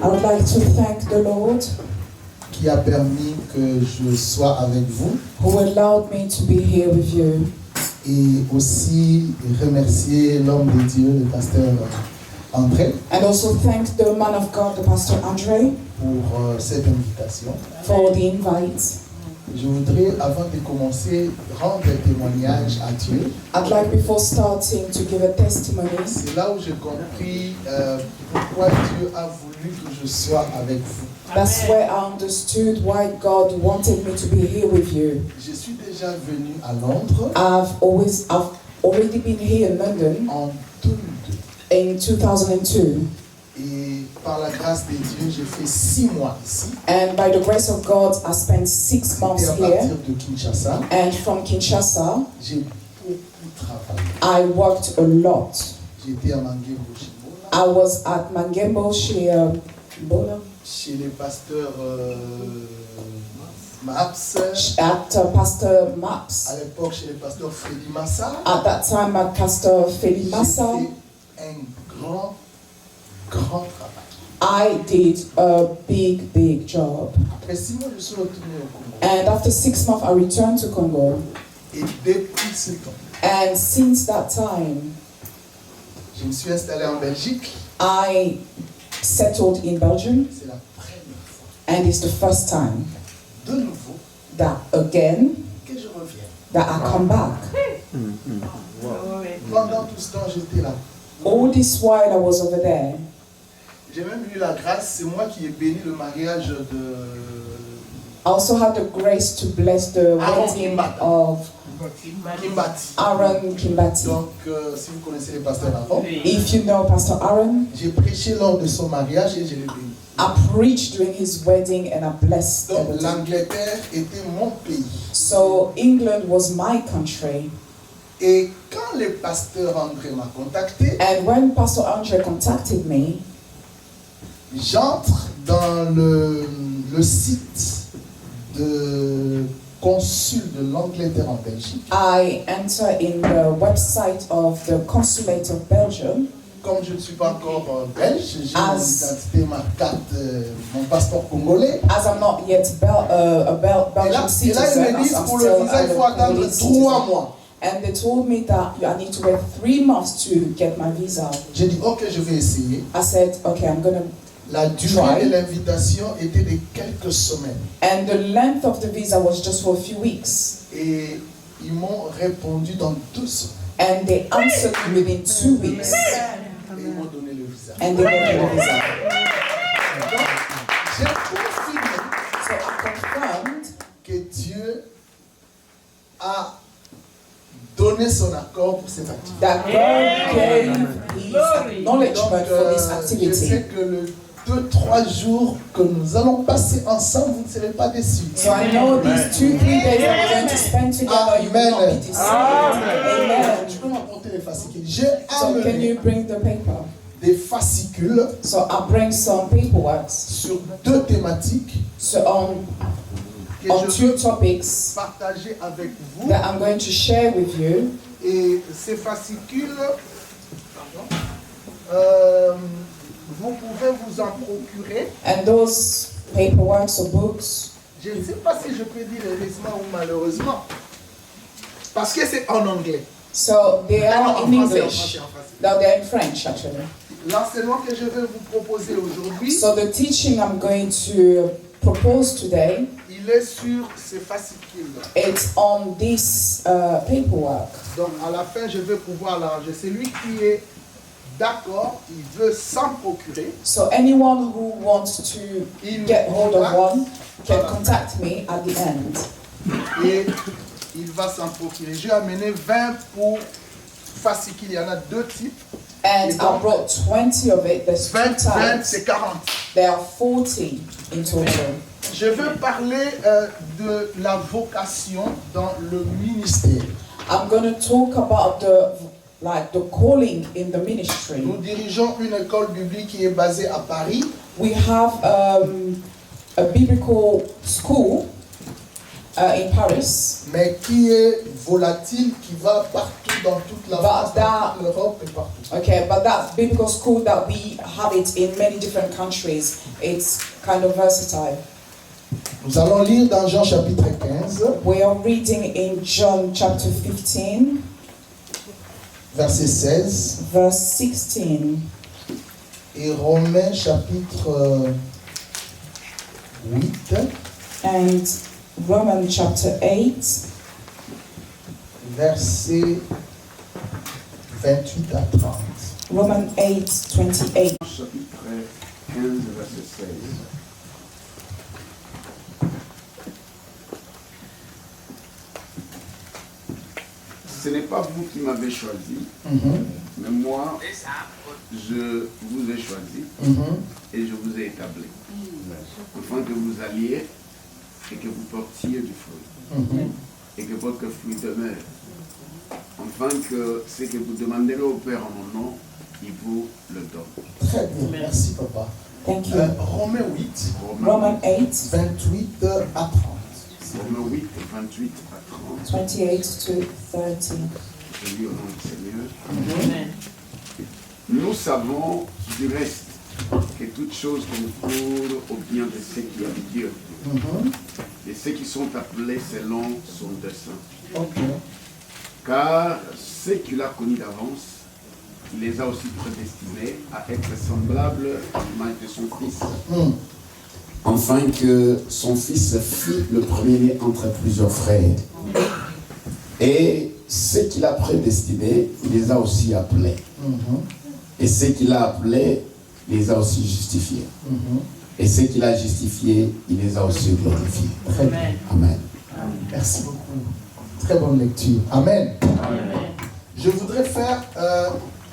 I would like to thank the Lord qui a permis que je sois avec vous who allowed me to be here with you, et aussi remercier l'homme de Dieu, le pasteur André, and also thank the man of God, the Pastor Andre, pour cette invitation. for the invite. Je voudrais, avant de commencer, rendre témoignage à Dieu. I'd like, before starting, to give a testimony. C'est là où j'ai compris pourquoi Dieu a voulu que je sois avec vous. That's where I understood why God wanted me to be here with you. Je suis déjà venu à Londres I've already been here in London en 2002. in 2002, Et par la grâce de Dieu, j'ai fait 6 mois ici. and by the grace of God, I spent 6 months C'était à here. partir de Kinshasa. And from Kinshasa, J'ai beaucoup travaillé. I worked a lot. J'étais à Mangembo chez Bola, I was at Mangembo Bola, chez les pasteurs Maps. at Pastor Maps. À l'époque, chez les pasteurs Freddy Massa. At that time, at Pastor Feli Massa, J'ai fait un grand travail. I did a big job. Après 6 mois, je suis retourné au Congo. And after 6 months, I returned to Congo. Et depuis ce temps, And since that time, je me suis installé en Belgique. I settled in Belgium. C'est la première fois, And it's the first time de nouveau, that again, que je reviens. that I come back. Pendant tout ce temps, j'étais là. All this while I was over there. J'ai même eu la grâce, c'est moi qui ai béni le mariage de I also had the grace to bless the Aaron wedding Kimbata. of Kimbati. Aaron Kimbati. Donc, si vous connaissez les pasteurs Aaron, If you know Pastor Aaron, j'ai prêché lors de son mariage et je l'ai béni. I preached during his wedding and I blessed Donc, everything. l'Angleterre était mon pays. So England was my country. Et quand le pasteur André m'a contacté, And when Pastor Andre contacted me, j'entre dans le site de consul de l'Angleterre en Belgique. I enter in the website of the Consulate of Belgium. Comme je ne suis pas encore belge, j'ai mon As- identité, ma carte, mon passeport congolais. As I'm not yet a Et là, Belgian ils citizen, me disent as I'm pour le still visa, il faut a attendre Congolese 3 citizen. mois. And they told me that I need to wait 3 months to get my visa. J'ai dit, ok, je vais essayer. I said, okay, I'm gonna. La durée de l'invitation était de quelques semaines. And the length of the visa was just for a few weeks. Et ils m'ont répondu dans 2 semaines. And they answered me within 2 weeks. Et ils m'ont donné le visa. And they gave me the visa. Donc, j'ai confirmé So I confirmed que Dieu a donné son accord pour cette activité. that God gave his acknowledgement Donc, for this je sais activity. que le 2-3 jours que nous allons passer ensemble, vous ne serez pas déçus. So I know these 2-3 days that we're going to spend together, you will not be deceived. Amen. Tu peux m'apporter les fascicules. J'ai So can amené you bring the paper? des fascicules So I bring some paperwork sur 2 thématiques so on que je 2 veux topics partager avec vous. that I'm going to share with you. Et ces fascicules, vous pouvez vous en procurer. And those paperwork or books, Je ne sais pas si je peux dire heureusement ou malheureusement. Parce que c'est en anglais. so they Ah non, are en in français, en English. français, en français. No, they're in French actually. L'enseignement que je vais vous proposer aujourd'hui, So the teaching I'm going to propose today, il est sur ces fascicules. it's on this paperwork. Donc à la fin, je vais pouvoir l'arranger. Celui qui est d'accord, il veut s'en procurer. So anyone who wants to Il get hold of va- one can contact me at the end. Et il va s'en procurer. J'ai amené 20 pour fascicules. Il y en a 2 types. And I brought 20 of it. There's 2 20, 20, types. c'est 40. There are 40 in total. Je veux parler de la vocation dans le ministère. I'm going to talk about the calling in the ministry. Nous dirigeons une école biblique qui est basée à Paris. We have a biblical school in Paris, Mais qui est volatile, qui va partout dans toute la But France, dans that- toute l'Europe et partout. Okay, but that biblical school that we have it in many different countries, it's kind of versatile. Nous allons lire dans Jean chapitre 15, We are reading in John chapter 15, verset 16, verse 16, et Romains chapitre 8, and Romans chapter 8, verset 28 à 30. Romans 8, 28. Chapitre 15, verset 16. Ce n'est pas vous qui m'avez choisi, mais moi, je vous ai choisi et je vous ai établi, afin que vous alliez et que vous portiez du fruit, et que votre fruit demeure, afin que ce que vous demanderez au Père en mon nom, il vous le donne. Très bien, merci papa. Thank you. Romains 8, Romans 8, 28 à 30. Romains 8, 28 à 30. 28 to 30. Je lis au nom du Seigneur. Nous savons du reste que toutes choses concourent au bien de ceux qui aiment Dieu, et ceux qui sont appelés selon son dessein. Ok. Car ceux qu'il a connus d'avance, il les a aussi prédestinés à être semblables à l'image de son Fils, afin que son fils fût le premier-né entre plusieurs frères. Et ceux qu'il a prédestinés, il les a aussi appelés. Et ceux qu'il a appelés, il les a aussi justifiés. Et ceux qu'il a justifiés, il les a aussi glorifiés. Très bien. Amen. Merci beaucoup. Très bonne lecture. Amen. Je voudrais faire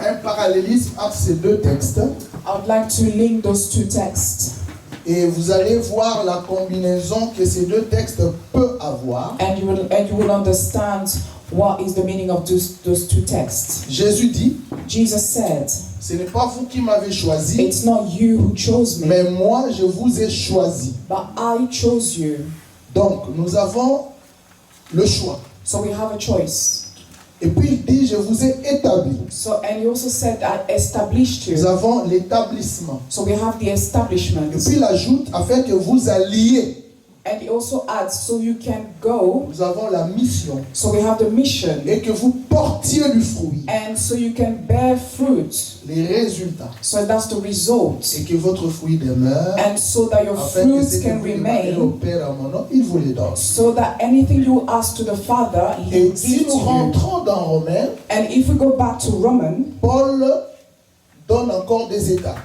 un parallélisme entre ces deux textes. I would like to link those two texts, Et vous allez voir la combinaison que ces deux textes peuvent avoir. and you will understand what is the meaning of those two texts. Jésus dit, Jesus said, ce n'est pas vous qui m'avez choisi, "It's not you who chose me, mais moi je vous ai choisi. but I chose you." Donc nous avons le choix. So we have a choice. Et puis il dit, je vous ai établi. So, and he also said, "I established Nous you." avons l'établissement. So we have the establishment. Et puis il ajoute, afin que vous alliez. And he also adds, so you can go. Nous avons la mission. So we have the mission, Et que vous portiez du fruit. and so you can bear fruit. Les résultats. So that's the result. Et que votre fruit demeure. And so that your Afin que ce fruits que can vous demandez au remain, Père à mon nom, il vous les donne. so that anything you ask to the Father, He will Et si give nous to you. rentrons dans Romains, And if we go back to Romans, Paul donne encore des étapes.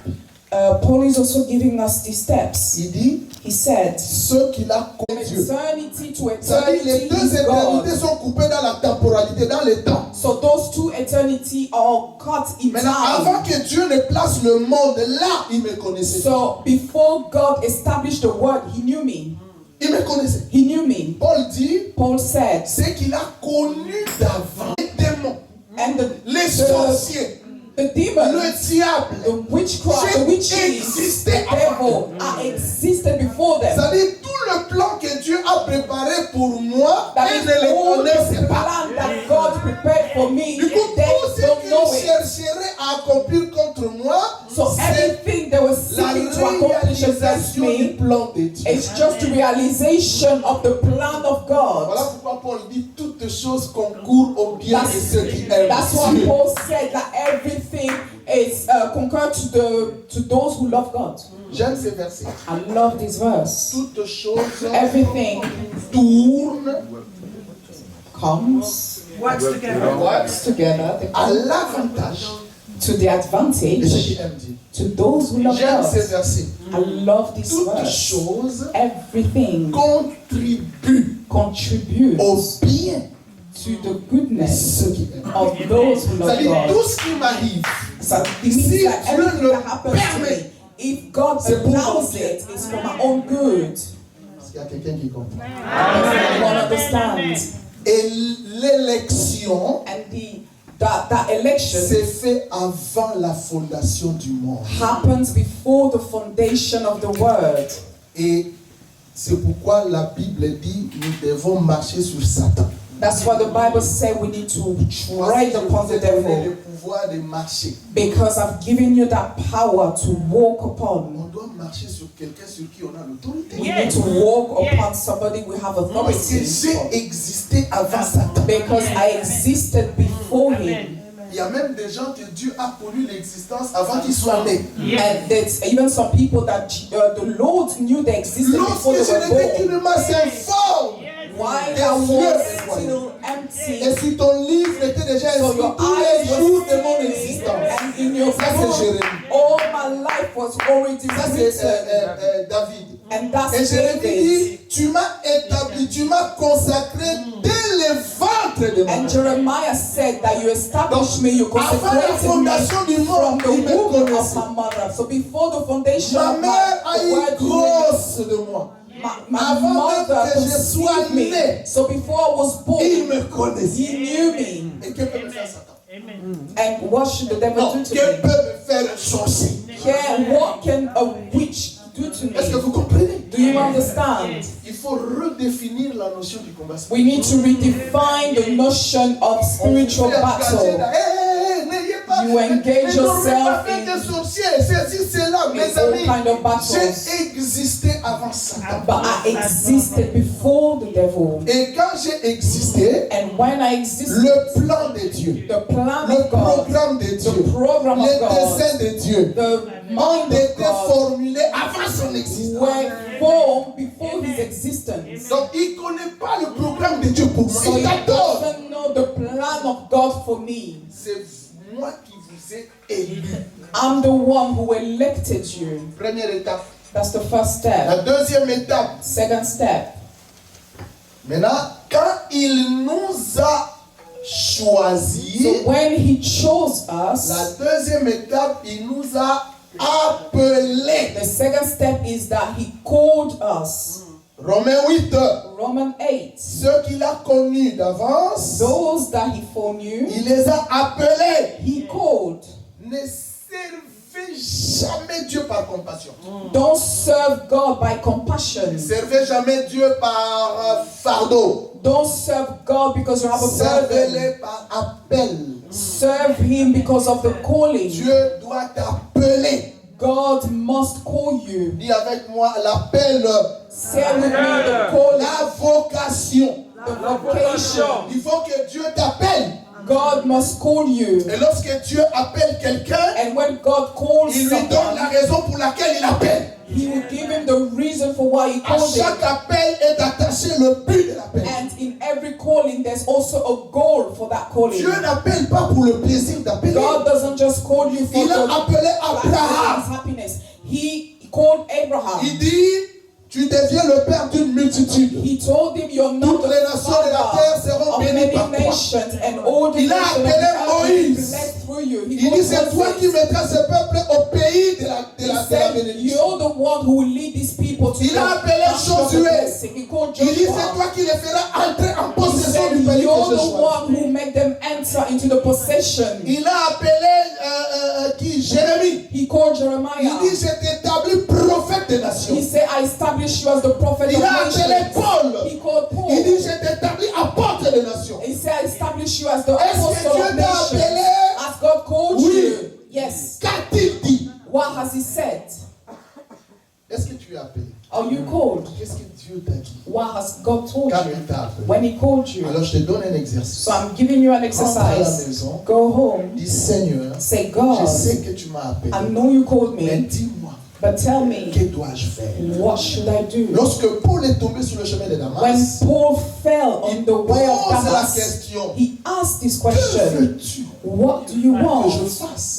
Paul is also giving us the steps. Il dit, He said, ceux qu'il a from connus Dieu. eternity to C'est-à-dire les eternity deux is God. éternités sont coupées dans la temporalité, dans le temps. So those two eternity are cut in Maintenant, avant time. que Dieu ne place le monde là, il me connaissait. So before God established the world, He knew me. Il me connaissait. He knew me. Paul dit, Paul said, c'est qu'il a connu d'avant. Les démons, and les sorciers, the demons, le diable. the witchcraft, the witches, the devil are existed before them. C'est-à-dire tout le plan que Dieu a préparé pour moi, That il is ne le all the connaissait pas. plan that God prepared for me. Du coup, They tout ce don't know qu'il it. chercherait à accomplir contre moi, So c'est everything they were la seeking to accomplish against réalisation du me, plan de Dieu. it's just the realization of the plan of Voilà God. pourquoi Paul dit toutes choses concourent au bien de ceux qui aiment That's why Dieu. Paul said that everything is concurred to those who love God. J'aime ces versets. I love this verse. Toutes choses Everything tournent comes, Works together. works together à l'avantage to the de ceux advantage qui aiment Dieu. to those who love J'aime ces God. versets. I love this Toutes verse. choses Everything contribuent contributes au bien to the de goodness ceux qui aiment. of those who love C'est-à-dire God. tout ce qui m'arrive, So it means Si that Dieu everything le that happens to permet, me, if God c'est pour mon allows bien. it, it's for my own good. Est-ce qu'il y a quelqu'un qui comprend? Does anyone understand? Et l'élection And that election s'est fait avant la fondation du monde. happens before the foundation of the world. Et c'est pourquoi la Bible dit nous devons marcher sur Satan. That's why the Bible says we need to tread upon the le devil. pouvoir de marcher. Because I've given you that power to walk On upon. doit marcher sur quelqu'un sur qui on a l'autorité. We need to walk upon somebody we have Parce que authority. j'ai existé avant Satan. Because I existed before him. Il y a même des gens que Dieu a connu l'existence avant qu'ils soient nés. And there's even some people that the Lord knew they existed before Lorsque they je were n'étais born. qu'une masse informe, While I was still et empty, si ton livre était déjà so écrit your tous les eyes jours were de mon seeing, existence. and in your Ça, c'est book, Jérémie. all my life was already Ça, c'est written. David. And that's Et Jérémie David. dit, tu m'as établi, tu m'as consacré dès le ventre de And mon Jeremiah said that you established me, you Avant la consecrated me fondation du from monde, the il me womb of connaissait. my mother. So before the foundation Ma of mère a the eu word grosse de moi. my Avant mother même que je sois conceived me. né, So before I was born, il me connaissait. he knew me. Et que peut me faire Satan? And what should the devil Non, do to que me? peut me faire un sorcier? What can a witch do to Est-ce que me? vous comprenez? Do you understand? Il faut redéfinir la notion du combat We need to redefine the notion of spiritual battle. You engage yourself in Mes all amis, kind of battles. j'ai existé avant Satan. But I existed before the devil. Et quand j'ai existé, And when I existed, le plan de Dieu, the plan le of God, programme de Dieu, the program les of God, desseins de Dieu the ont mind été of God formulés avant son existence. were formed before his existence. Donc il ne connaît pas le programme de Dieu pour moi. So Il he t'adore. doesn't know the plan of God for me. C'est moi qui vous ai élu. I'm the one who elected you. Première étape. That's the first step. La deuxième étape. Second step. Maintenant, quand il nous a choisis, So when he chose us, la deuxième étape, il nous a appelés. the second step is that he called us. Romains 8. Romans 8. Ceux qu'il a connus d'avance, Those that he foreknew, il les a appelés. he called. Ne servez jamais Dieu par compassion. Don't serve God by compassion. Ne servez jamais Dieu par fardeau. Don't serve God because you have a burden. Servez-les par appel. Serve him because of the calling. Dieu doit t'appeler. God must call you. Dis avec moi l'appel, Say with me the calling, la vocation. the vocation. Il faut que Dieu t'appelle. God must call you. Et lorsque Dieu appelle quelqu'un, And when God calls il lui donne la someone, raison pour laquelle il appelle. he will give him the reason for why he À called him. chaque appel est attaché le but de l'appel. And in every calling, there's also a goal for that calling. Dieu n'appelle pas pour le plaisir d'appeler. God doesn't just call you for Il a the appelé his Abraham. happiness. He called Abraham. Il dit, tu deviens le père d'une multitude. He told him, you're not Toutes les nations de la terre seront of bénies many par toi. nations, and all the Il a nations of the appelé earth will be Moïse. blessed through you. He Il dit, called c'est toi Moses. qui mettras ce peuple au pays de la He said, bénédiction. you're the one who will lead these people to Il a appelé country of the Josué. blessing. He called Il dit, c'est Joshua. toi qui les feras entrer en He possession said, du pays you're que je the choisis. one who make them enter into the possession. Il a appelé qui? Jérémie. He called Il Jeremiah. dit, je t'établis prophète des nations. He said, I establish you as the prophet Il of a appelé nations. Paul. He called Paul. Il dit, je t'établis apôtre des nations. He said, I establish you as the Est-ce que apostle Dieu of t'a nations. appelé? As God called Oui. you. Yes. Qu'a-t-il dit? What has he said? Est-ce que tu es appelé? Are you called? Qu'est-ce que Dieu t'a dit? What has God told Quand you? il t'a appelé. When he called you. Alors je te donne un exercice. So I'm giving you an Rentre à la exercise. maison. Go home. Dis Seigneur, Say, je God, sais que tu m'as appelé. I know you called Mais me, dis-moi, but tell me, que dois-je faire? what should I do? Lorsque Paul est tombé sur le chemin de When Damas, Paul fell on il the way of pose la Damas, question. he asked this Que question, veux-tu what do you que want? je fasse?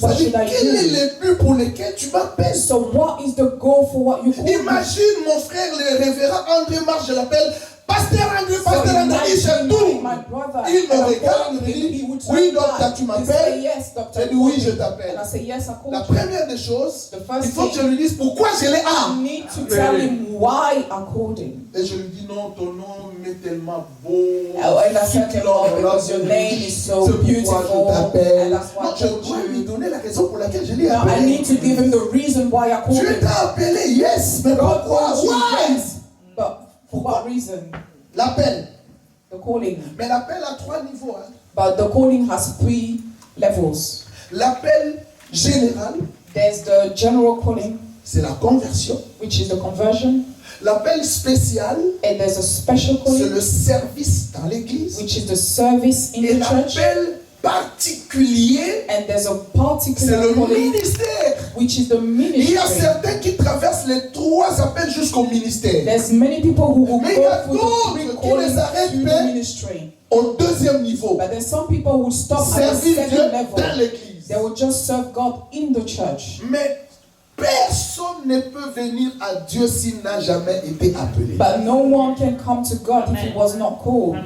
What C'est-à-dire, should I quel est do? le but pour lequel tu m'appelles? So what is the goal for what you called me? Imagine mon frère, le révérend André Marche, je l'appelle Pasteur André, So Pasteur André, il imagine sait tout. my brother, Il me and I'm regarde, calling il him, dit, he would oui, turn docteur, back tu to m'appelles? say, yes, doctor. J'ai dit, oui, je t'appelle. And I say, yes, I called La you. première des choses, The first il faut que je thing, lui dise pourquoi je l'ai I need to tell him why I called him. Et je lui dis non, ton nom m'est tellement beau. And I said to him, because your name is so beautiful, and that's why Non, I je called dois lui you. donner la raison pour laquelle je l'ai Now I appelé. need to give him the reason why I called Dieu him. t'a appelé, yes, mais God pourquoi? called you, Why? yes, but for what reason? L'appel. The calling. Mais l'appel a 3 niveaux. Hein. But the calling has 3 levels. L'appel général, There's the general calling, c'est la conversion. which is the conversion. L'appel spécial, And there's a special c'est calling, le service dans l'église. which is the service in Et the church. l'appel particulier, And there's a c'est particular le calling, ministère. which is the Il y a ministry. certains qui traversent les 3 appels jusqu'au ministère. There's many people who will Mais il y a go through the 3 d'autres qui callings les arrêtent, to the mais ministry. Au 2e niveau, But there's some people who stop at the servir Dieu 2nd dans level. l'église. They will just serve God in the church. Mais personne ne peut venir à Dieu s'il n'a jamais été appelé. But no one can come to God if he was not called.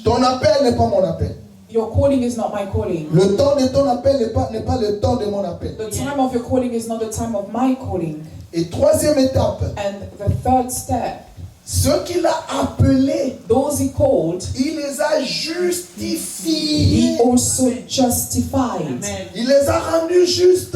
Ton appel n'est pas mon appel. Your calling is not my calling. Le temps de ton appel n'est pas le temps de mon appel. The time of your calling is not the time of my calling. Et 3e étape, And the 3rd step, ceux qu'il a appelés, those he called, il les a he justifiés. also justified. Il les a rendus justes.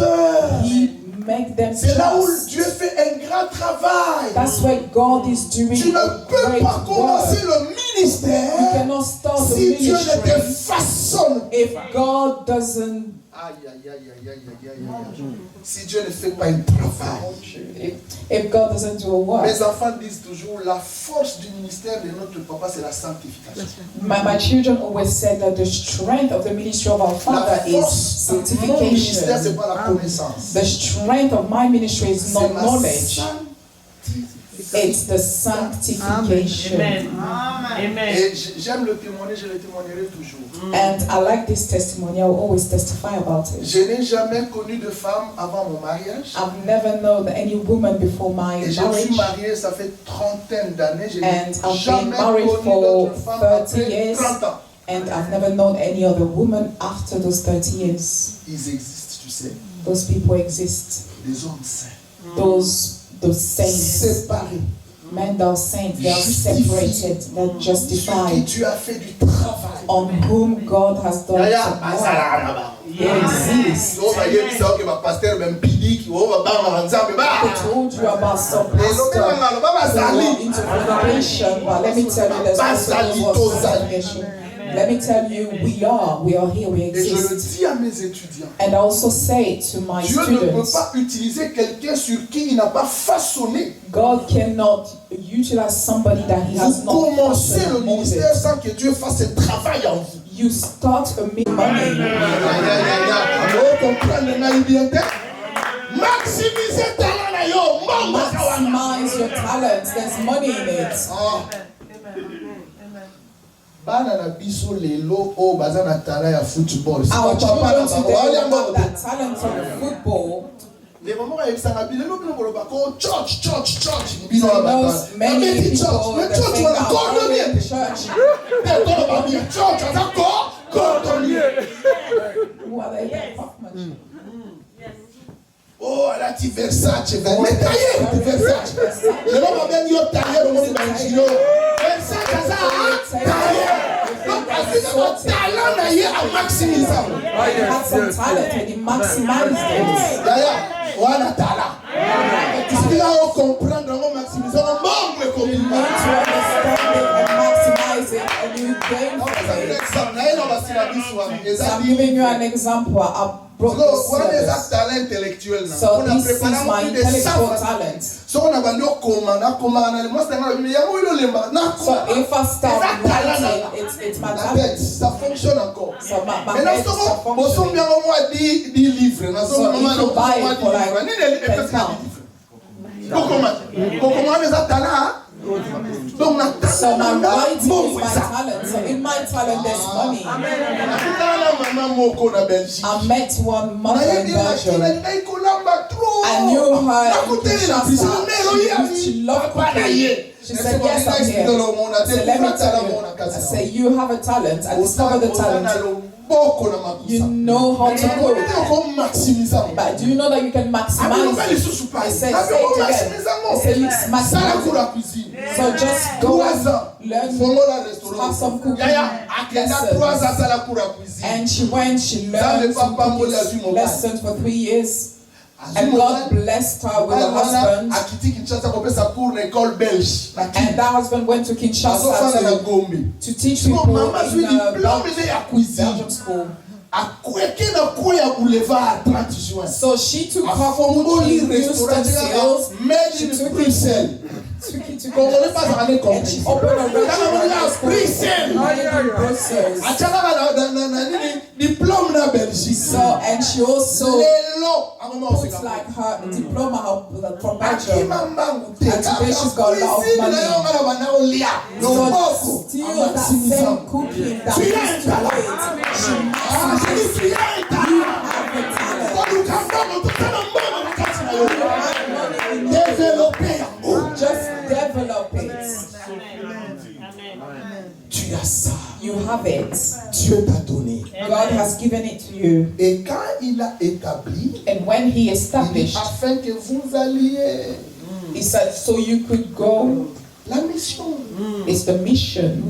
He make them C'est là où just. Dieu fait un grand travail. That's where God is Tu doing ne a peux great pas commencer work. le You ministère cannot start the si Dieu ne te ministry façonne. if God doesn't, Aïe, aïe, aïe, aïe, aïe, aïe, aïe, aïe. Si Dieu ne fait pas un travail. if God doesn't do a work. Mes enfants disent toujours, la force du ministère de notre papa, c'est la sanctification. My children always said that the strength of the ministry of our La Father is force de mon ministère, c'est sanctification. pas la connaissance. The strength of my ministry is C'est not la knowledge. sanctification. It's the sanctification. Et j'aime le témoigner, je le témoignerai toujours. And I like this testimony. I will always testify about it. Je n'ai jamais connu de femme avant mon mariage. I've never known any woman before my Et je marriage. suis marié, ça fait 30 d'années. Je And n'ai I've been jamais married connu for d'autre femme 30 après years. 30 ans. And I've never known any other woman after those 30 years. Ils existent, tu sais. Those people exist. Des hommes saints. Those saints. Séparés. Men that are saints, they are separated, they're Sur qui justified, tu as fait du travail. on whom God has done Yaya, some work. bazala. They exist. Oh, bah, yé, ça, ok, bah, pasteur, même pidi, oh, bah, bah, bah, nzambe, I bah. told you about some Et l'autre, pastor bah, bah, bah, who zali. are into fornication, but let me tell you, there's also those who are fornication. Let me tell you, we are here, we Et je le exist. dis à mes étudiants. And I also say to my Dieu ne peut students, pas utiliser quelqu'un sur qui il n'a pas façonné. God cannot utilize somebody that He has Vous not commencez le molded. ministère sans que Dieu fasse ce travail en vous. You start a money. Maximiser talent na yo, mamba kawana. Maximize your talents. There's money in it. Bana na biso lelo o baza na talent ya football. Our children today have Papa that talent of football. les mamans ayebisaka bilelo bino koloba ko church He bino na knows bata many abeti people church mais that church think wana are cordonnier in church. te koloba bien church aza cordonnier Who are they? They're craftsmen. oh alati Versace mais tailleur Versace lelo babengi yo tailleur omoni baingilo Versace aza tailleur donc azika talent na ye amaximise yango He had some talent and he maximized it. yaya wana talent isika o comprendre yango maximise yango mbongo You ekomi need to understand it and maximize it, and you gain from it. So I'm giving you an example. I brought this service. talent intellectuel. So this is my intellectual talent. So on a vendu au commandant, moi c'est un So if I start writing, it's my talent. ça fonctionne encore. So my Mais head non, start on functioning. bien au moins 10 livres. So if you buy it for like 10 pounds. Comment les talents? Donc So my writing is my talent. So in my talent there's money. I met one mother in Belgium. I knew her in Kinshasa. She loved cooking. She said, yes, I'm here. So let me tell you. I said, you have a talent. I discovered the talent. You know how to cook. But do you know that you can maximize it? I said, say it again. I said, you maximize it. So just go and learn, have some cooking lessons. And she went, she learned some cooking lessons for 3 years. And God blessed her with a husband. And that husband went to Kinshasa to teach people in Belgium school. So she took her from Houston sales. She took it to and she opened a restaurant in Brussels. So, and she also put like her diploma from Belgium. And today she's got a lot of money. So still that same cooking that we used to eat, she masters it. You have the talent. Just develop it. Tu as ça. You have it. Dieu t'a donné. God has given it to you. Et quand il a établi, and when he established, afin que vous alliez, he said, so you could go. La mission. It's the mission.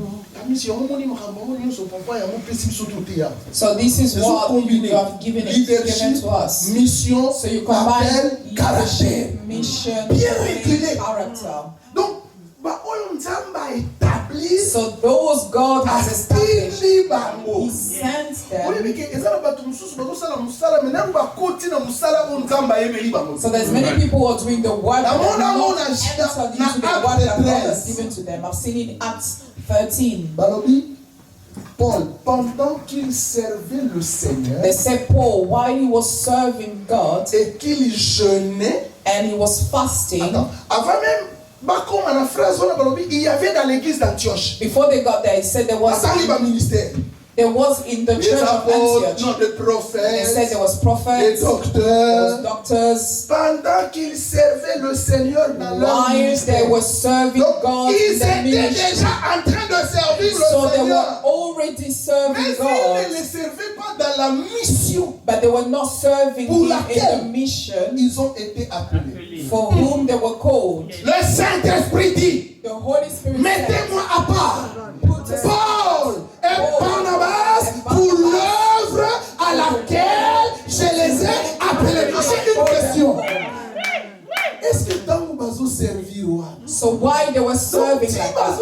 So this is what you have given to us. Mission, so you combine leadership, mission, character. Donc, so those God has established, he sends them. So there's many people who are doing the work that have not entered into the work that God has given to them. I've seen it in Acts 13. Paul, pendant qu'il servait le Seigneur, they said Paul, while he was serving God, et qu'il jeûnait, and he was fasting. Avant même, il y avait dans l'église d'Antioche. Before they got there, he said there was in the church of Antioch. They said there was prophets, there was doctors. Pendant qu'ils servaient le Seigneur dans leur ministère, they were serving God in their ministry. En train de servir le so Seigneur. They were already serving God. Ils ne les servaient pas dans la mission. But they were not serving Him in the mission. Ils ont été appelés. For whom they were called. Le Saint-Esprit dit, the Holy Spirit mettez-moi à part Paul et Barnabas pour l'œuvre à laquelle je les ai appelés. J'ai une question. Est-ce que tant que vous servir so why they were serving like that?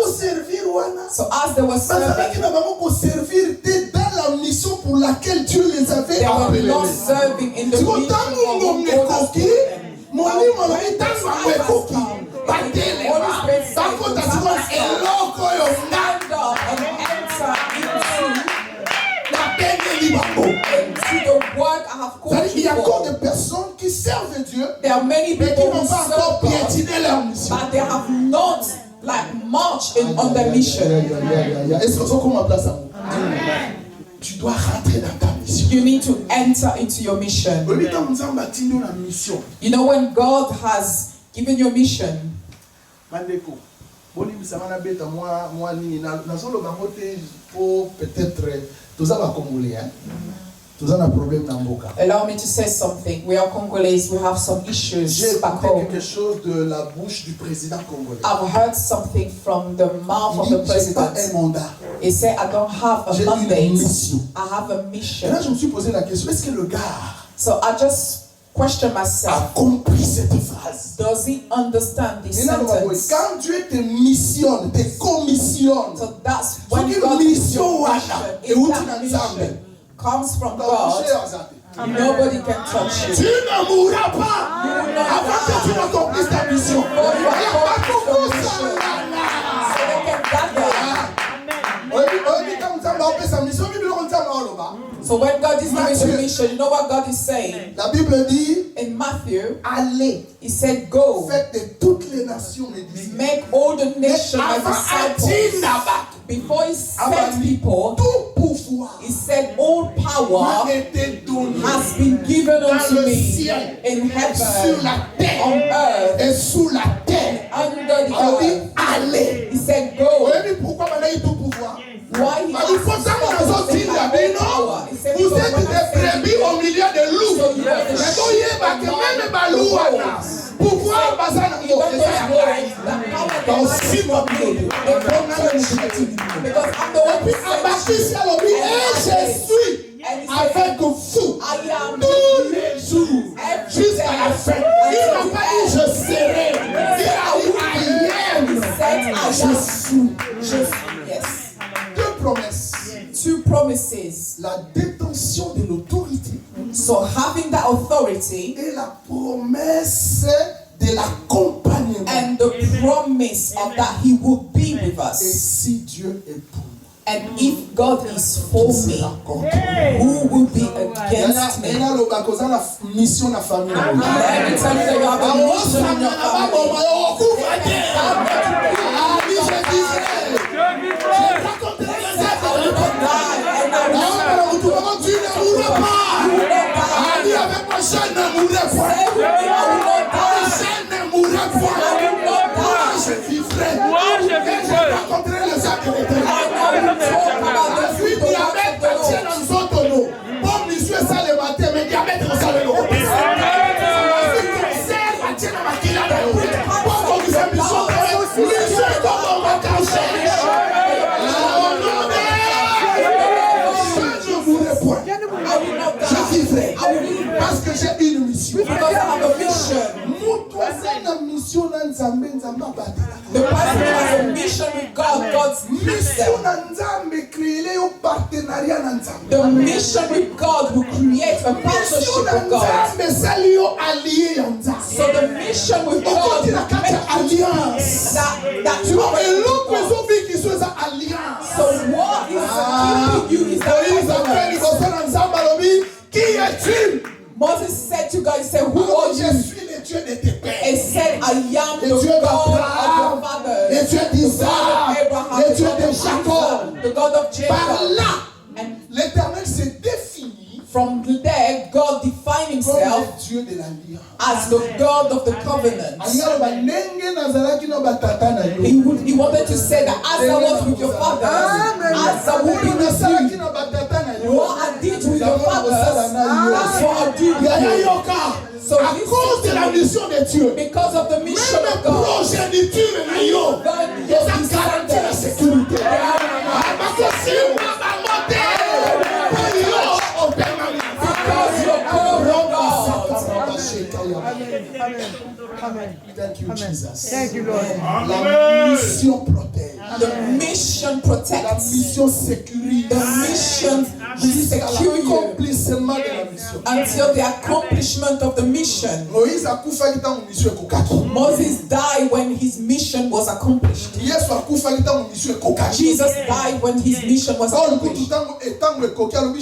So as they were serving, dans la mission pour laquelle Dieu les avait they appelés. were not serving in the mission for whom God has called them. Il y a encore des personnes qui servent Dieu, there are many mais qui people n'ont who pas serve encore God, piétiné leur mission. but they have not marched on their mission. Est-ce que vous avez ma place à vous? Tu dois rentrer dans ta mission. You need to enter into your mission. You know, when God has given you a mission, allow me to say something. We are Congolese. We have some issues back home. I've heard something from the mouth of the president. He said, I don't have a mandate. I have a mission. So I just question myself. Does he understand this sentence? Quand Dieu te missionne, te commissionne, so that's when God gives you that mission comes from God. Nobody can touch you. Tu ne mourras pas avant que tu n'accomplisses ta mission. So they can gather. So when God is giving you a mission, you know what God is saying? La Bible dit, in Matthew, allez, he said, go, faites de toutes les nations mes disciples. Make all the nations my disciples. Before he sent people, he said, all power has been given unto me in heaven, on earth, under the earth. He said, go. Why he has power? He said, vous êtes des brebis au milieu de loups. So you are the sheep among the wolves. Pouvoir basé Because I'm the one who je suis avec vous tous les jours jusqu'à la l'autorité. So having that authority Et la promesse de l'accompagnement. and the promise of that He will be with Et us. si Dieu est pour nous, And if God is for me, who will be against me? Il y a la mission de la famille. Every time that you have a mission in your family, parce que j'ai une mission. because I have a mission. Mission The person who has a mission with God, God's mission. The mission with God will create a partnership with God. So the mission with God will make that So what is keeping you is that Moses said to God, he said, who are you? He said, I am the God of your fathers, the God of Abraham, the God of Jacob. And l'Éternel s'est défini from there, God defined himself as the God of the covenant. He wanted to say that as I was with your fathers, as I will be with you. What I did with your fathers, that's what I'll do with you. So because of the mission of God, Thank you, Jesus. Thank you, Lord. La mission protège. The mission protects. La mission sécurise. The mission will secure you l'accomplissement de la mission. until the accomplishment of the mission. Moïse akufa kita mu mission ekokaki. Moses died when his mission was accomplished. Yesu akufa kita mu mission ekokaki. Jesus died when his mission was accomplished.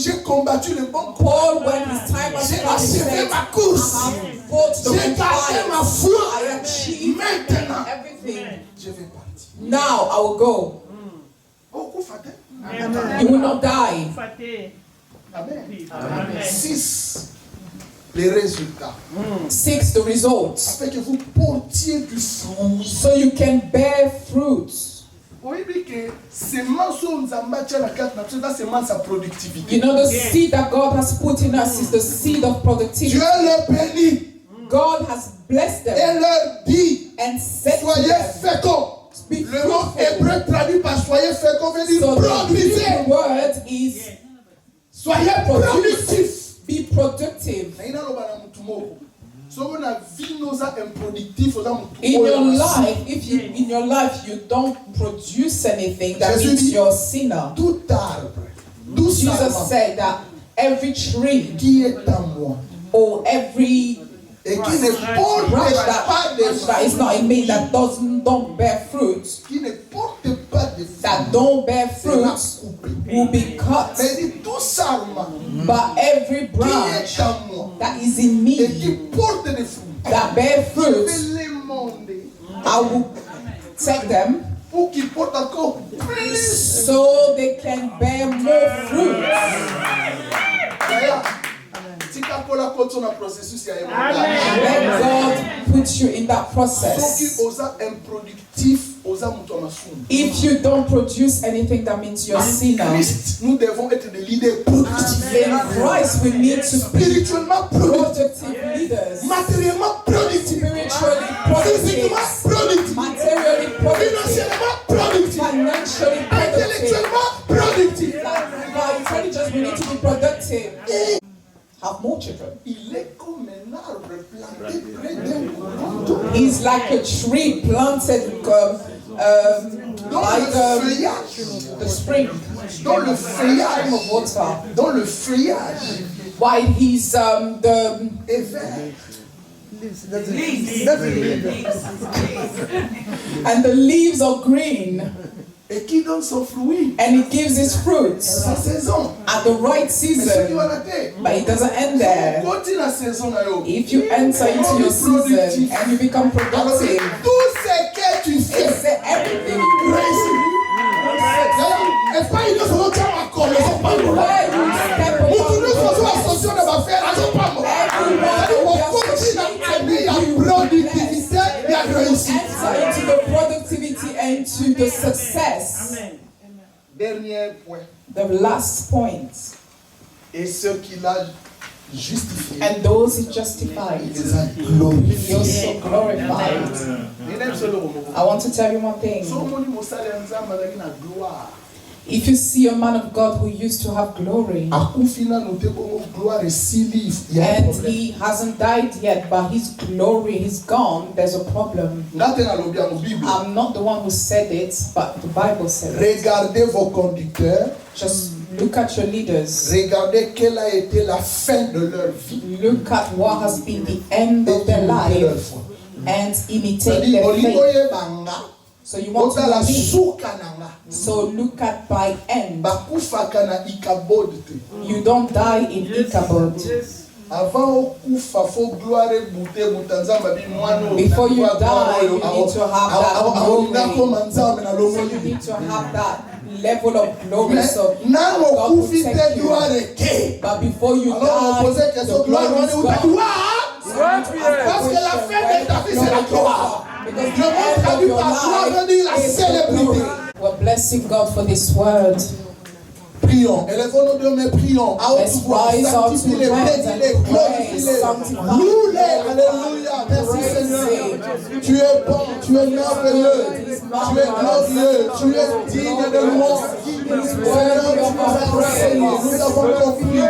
J'ai combattu le bon combat. Paul, when his time was come, he said, ma course. I have fought the good fight. Ma foi. I achieved Maintenant, everything. je vais partir. Now I will go. You will not die. Amen. 6. Les résultats. 6. The results. Afin que vous portiez du fruit. So you can bear fruits. You know, the seed that God has put in us is the seed of productivity. Dieu les bénit. God has blessed them Et leur dit, and said to soyez them, féconds. be Le mot fruitful. hébreu traduit par soyez féconds veut dire So the produisez. Hebrew word is Soyez productifs. be productive. In your life, if you in your life you don't produce anything, that means you're a sinner. Tout arbre, tout Jesus sarment said that every tree qui est en moi or every et qui ne porte branch pas de that is not in me that don't bear fruit, qui ne porte pas de that don't bear fruit will be cut. Mais dit tout sarment But every qui branch est en moi that is in et qui me porte des fruits, that bear je fruit, vais les monder I will take them pour qu'ils portent encore plus. so they can bear more fruit. D'ailleurs, si Kapola continue le processus, il y a un Let God put you in that process. If you don't produce anything, that means you're a sinner. Nous devons être des leaders productifs. In Christ, we need to be Spirituellement productifs. productive leaders, Matériellement productifs. spiritually Physiquement productive, productifs. materially productive, Financièrement productifs. financially productive, Intellectuellement productifs. vitally just we need to be productive. Have more children. Il est comme un arbre planté près d'un courant d'eau. He's like a tree planted by Feuillage. the spring Dans le feuillage. of water. Dans le feuillage. while he's the est vert. and the leaves are green. Et qui donne son fruit. And it gives its fruits Sa saison. at the right Mais ce qui season. va rater. But it doesn't end there. Continue la saison na yo. If you enter into your season and you become Alors, productive, tout ce que tu fais it's everything you réussit. Et pas une autre chose à coller, c'est pas bon. where you step Nous upon nous faisons association de ma faire, c'est pas bon. On continue à aider la productivité et à réussir. enter into the productivity and to the success. Dernier point. The last point. Et ceux qui l'ont justifié, And those he il justified, les a glorifiés. he also glorified. I want to tell you one thing. If you see a man of God who used to have glory, and he hasn't died yet, but his glory is gone, there's a problem. I'm not the one who said it, but the Bible said it. Regardez vos conducteurs. Just look at your leaders. Regardez quelle a été la fin de leur vie. Look at what has been the end of their life and imitate their faith. So you want to know me? So look at my end. You don't die in Ichabod. Before you die, you need to have that glory. So you need to have that level of glory. So God will protect you. But before you die, the glory is gone. Parce que la fin de ta vie, c'est la gloire. Because the end of your life is the glory. We're blessing God for this word. Prions. Élevons-nous de mes prions. Let's rise up to hands and pray. Sanctify. Alléluia. Merci Seigneur. Tu es bon, tu es merveilleux, tu es glorieux, tu es digne de louange. Seigneur, tu nous as enseigné, nous avons compris.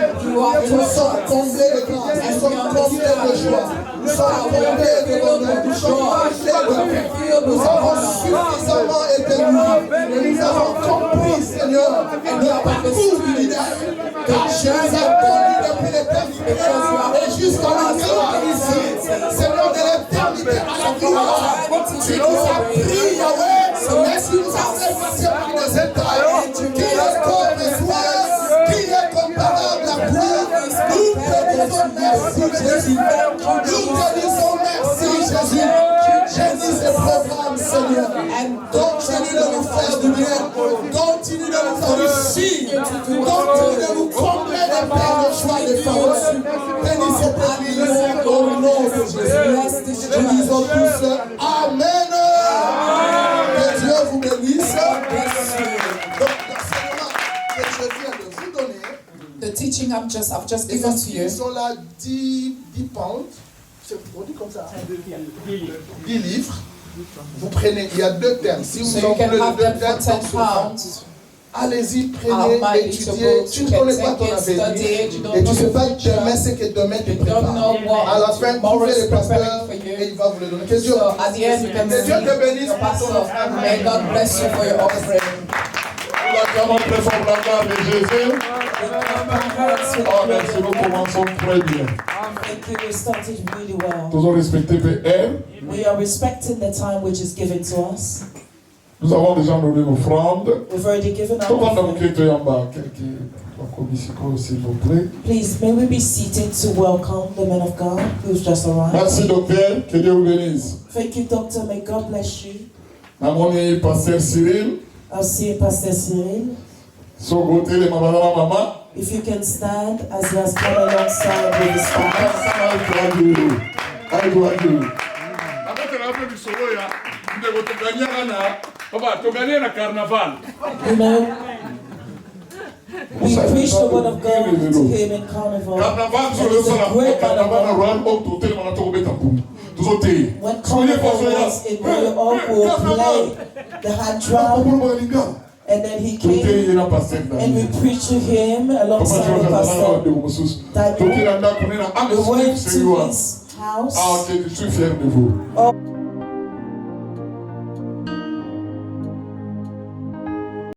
Nous sommes tombés de grâce, nous sommes tombés de joie, nous sommes tombés de bonheur, nous sommes tombés de paix. Nous avons suffisamment été nourris et nous avons compris, Seigneur, le parcours du leader que tu nous as conduits depuis l'éternité et jusqu'à la gloire ici. Seigneur, de l'éternité à la gloire, tu nous as pris, Yahweh, mais tu nous as fait passer par des états. Qui est comme le soir, qui est comparable à toi. Nous te disons merci, Jésus. Nous te disons merci, Jésus. Bénis ce programme, Seigneur. Continue de nous faire du bien. Continue de nous enrichir. Continue de nous combler de paix, de joie, de force. Bénis cette église au nom de Jésus. Nous disons tous Amen. Que Dieu vous bénisse. Donc, l'enseignement que je viens de vous donner, The teaching I've just given to you. ils sont là 10 pounds. On dit comme ça. 10 livres. Vous prenez, il y a 2 termes. Si So vous you en can prenez have 2 them for termes, 10 pounds. allez-y, Have prenez, my étudiez. little Tu books. ne You connais can pas ton take it, study avenir. it. You don't Et tu know ne sais the pas future. demain ce que demain te You don't prépare. know what À la fin, tomorrow trouvez is le pasteur preparing for et you. il va vous le donner. Que Dieu So at the end, you can Que Dieu te see bénisse your pour ton pastor. offrande. May God bless you for your offering. L'acclamons très fort la gloire de Jésus. Oh, merci, nous commençons très bien. Thank you. We started really well. Nous avons respecté PR. We are respecting the time which is given to us. Nous avons déjà donné l'offrande. We've already given Tout le monde our offering. qui est en bas, s'il vous plaît. Please, may we be seated to welcome the man of God who's just arrived. Merci, docteur. Que Dieu vous bénisse. Thank you, Doctor. May God bless you. Namoni Pasteur Cyril. I'll see Pastor Cyril. So, côté les maman. If you can stand as he has come alongside with his father. You know, we preach the word of God to him in carnival. And he's a great man of God. When carnival was in Royal Oak, we'll play the hand drum. And then he came and we preached to him alongside the pastor. We went to his house. Ah, ok, je suis fier de vous.